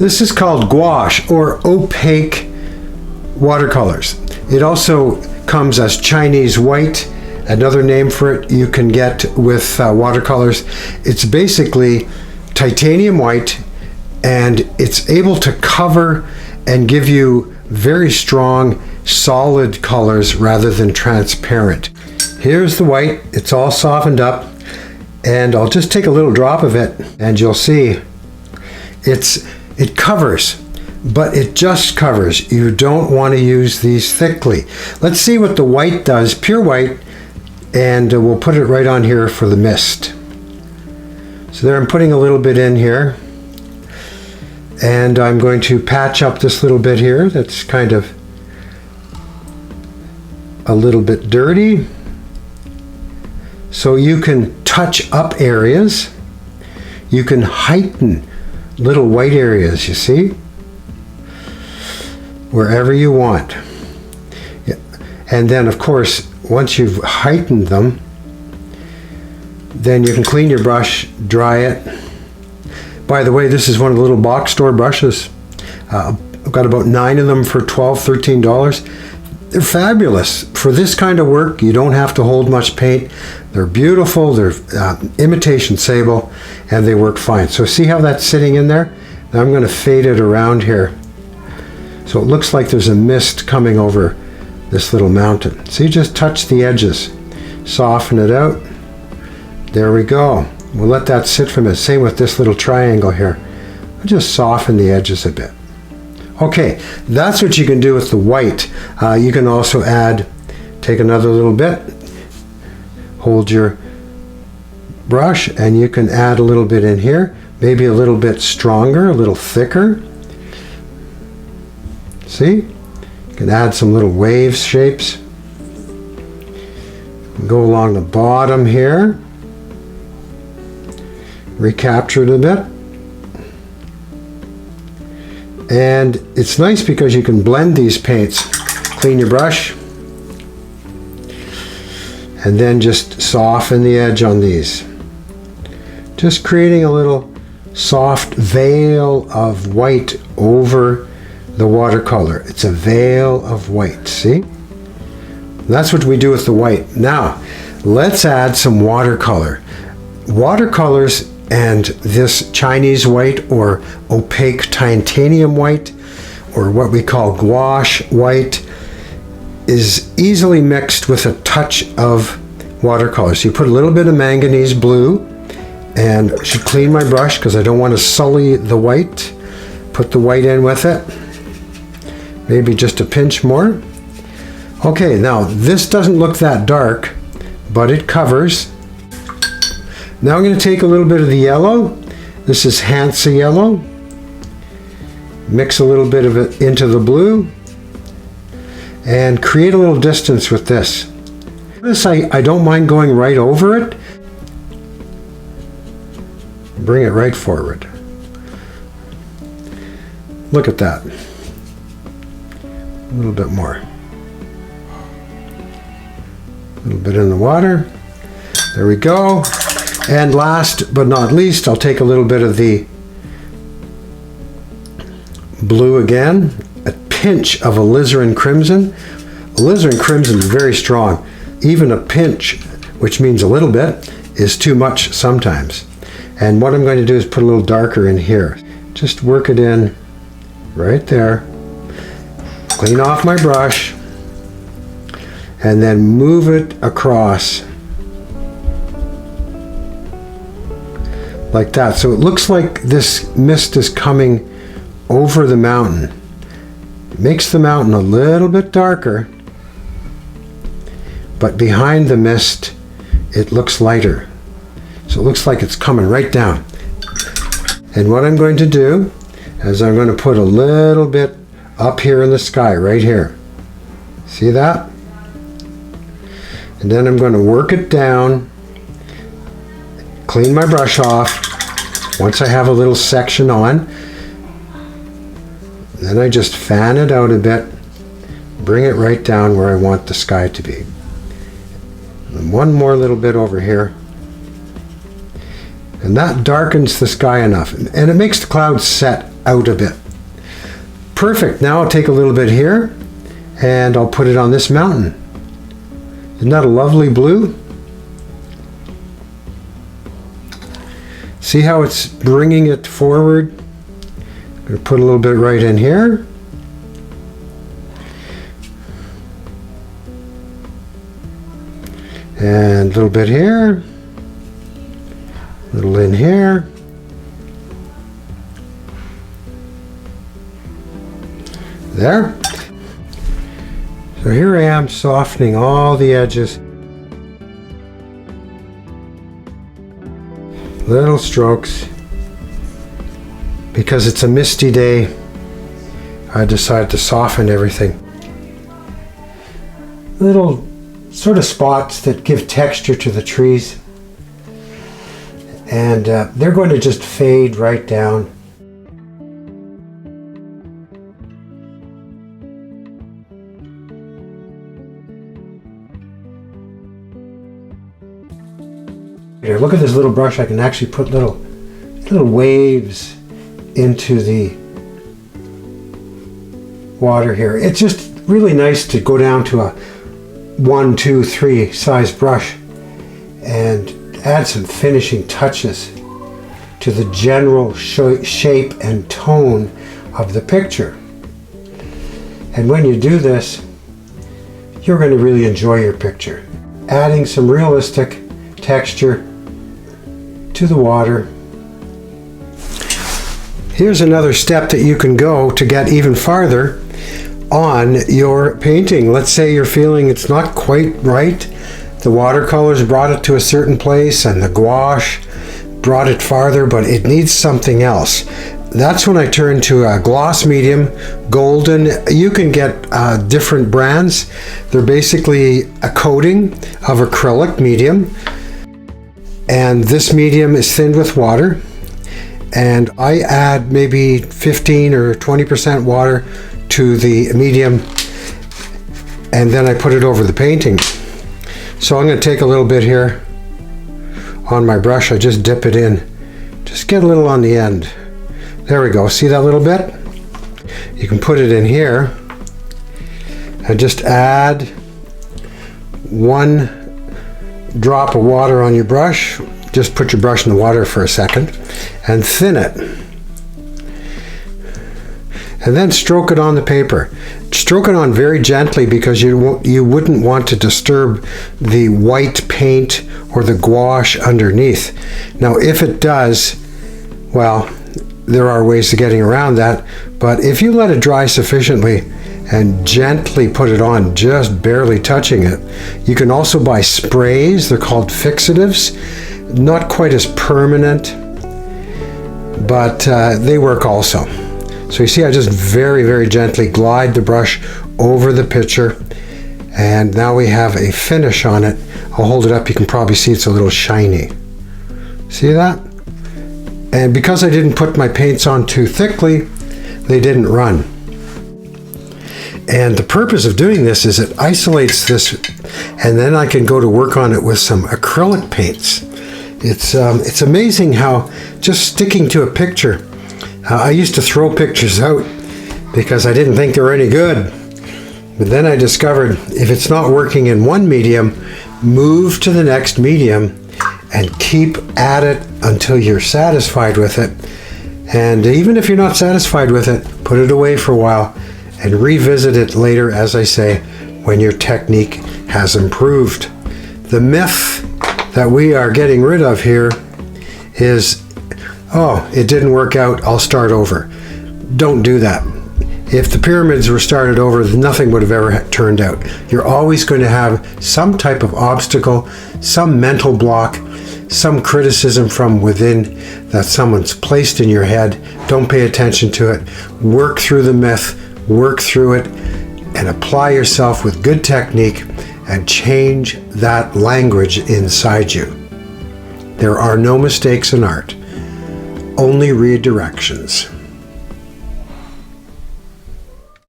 This is called gouache or opaque watercolors. It also comes as Chinese white. Another name for it you can get with watercolors. It's basically titanium white, and it's able to cover and give you very strong solid colors rather than transparent. Here's the white. It's all softened up, and I'll just take a little drop of it and you'll see it covers, but it just covers. You don't want to use these thickly. Let's see what the white does, pure white, and we'll put it right on here for the mist. So there, I'm putting a little bit in here, and I'm going to patch up this little bit here that's kind of a little bit dirty, so you can touch up areas. You can heighten little white areas, you see, wherever you want. And then of course, once you've heightened them, then you can clean your brush, dry it. By the way, this is one of the little box store brushes. I've got about 9 of them for $12, $13. They're fabulous. For this kind of work, you don't have to hold much paint. They're beautiful, they're imitation sable, and they work fine. So see how that's sitting in there? Now I'm going to fade it around here. So it looks like there's a mist coming over this little mountain. So you just touch the edges, soften it out. There we go. We'll let that sit for a minute. Same with this little triangle here. I'll just soften the edges a bit. Okay, that's what you can do with the white. You can also take another little bit, hold your brush, and you can add a little bit in here, maybe a little bit stronger, a little thicker. See? You can add some little wave shapes. Go along the bottom here, recapture it a bit. And it's nice because you can blend these paints. Clean your brush, and then just soften the edge on these. Just creating a little soft veil of white over the watercolor. It's a veil of white, see? That's what we do with the white. Now, let's add some watercolor. Watercolors and this Chinese white or opaque titanium white, or what we call gouache white, is easily mixed with a touch of watercolor. So you put a little bit of manganese blue, and I should clean my brush because I don't want to sully the white. Put the white in with it, maybe just a pinch more. Okay, now this doesn't look that dark, but it covers. Now I'm going to take a little bit of the yellow. This is Hansa yellow. Mix a little bit of it into the blue and create a little distance with this. This I don't mind going right over it. Bring it right forward. Look at that. A little bit more. A little bit in the water. There we go. And last but not least, I'll take a little bit of the blue again, a pinch of alizarin crimson. Alizarin crimson is very strong. Even a pinch, which means a little bit, is too much sometimes. And what I'm going to do is put a little darker in here. Just work it in right there. Clean off my brush, and then move it across like that. So it looks like this mist is coming over the mountain. It makes the mountain a little bit darker, but behind the mist it looks lighter. So it looks like it's coming right down. And what I'm going to do is I'm going to put a little bit up here in the sky, right here. See that? And then I'm going to work it down, clean my brush off. Once I have a little section on, then I just fan it out a bit, bring it right down where I want the sky to be. And one more little bit over here. And that darkens the sky enough. And it makes the clouds set out a bit. Perfect. Now I'll take a little bit here and I'll put it on this mountain. Isn't that a lovely blue? See how it's bringing it forward? I'm going to put a little bit right in here. And a little bit here. A little in here. There. So here I am softening all the edges. Little strokes. Because it's a misty day, I decided to soften everything. Little sort of spots that give texture to the trees. And they're going to just fade right down. Here, look at this little brush. I can actually put little waves into the water here. It's just really nice to go down to a 1, 2, 3 size brush and add some finishing touches to the general shape and tone of the picture. And when you do this, you're going to really enjoy your picture. Adding some realistic texture to the water. Here's another step that you can go to get even farther on your painting. Let's say you're feeling it's not quite right. The watercolors brought it to a certain place and the gouache brought it farther, but it needs something else. That's when I turn to a gloss medium, golden. You can get different brands. They're basically a coating of acrylic medium. And this medium is thinned with water. And I add maybe 15 or 20% water to the medium. And then I put it over the painting. So I'm going to take a little bit here on my brush. I just dip it in. Just get a little on the end. There we go. See that little bit? You can put it in here and just add 1 drop of water on your brush. Just put your brush in the water for a second and thin it. And then stroke it on the paper. Stroke it on very gently because you wouldn't want to disturb the white paint or the gouache underneath. Now if it does, well, there are ways of getting around that, but if you let it dry sufficiently and gently put it on, just barely touching it. You can also buy sprays. They're called fixatives. Not quite as permanent, but they work also. So you see, I just very, very gently glide the brush over the picture, and now we have a finish on it. I'll hold it up. You can probably see it's a little shiny. See that? And because I didn't put my paints on too thickly, they didn't run. And the purpose of doing this is it isolates this, and then I can go to work on it with some acrylic paints. It's amazing how just sticking to a picture, I used to throw pictures out because I didn't think they were any good. But then I discovered if it's not working in one medium, move to the next medium and keep at it until you're satisfied with it. And even if you're not satisfied with it, put it away for a while and revisit it later, as I say, when your technique has improved. The myth that we are getting rid of here is, oh, it didn't work out, I'll start over. Don't do that. If the pyramids were started over, nothing would have ever turned out. You're always going to have some type of obstacle, some mental block, some criticism from within that someone's placed in your head. Don't pay attention to it. Work through the myth, work through it, and apply yourself with good technique and change that language inside you. There are no mistakes in art, only redirections.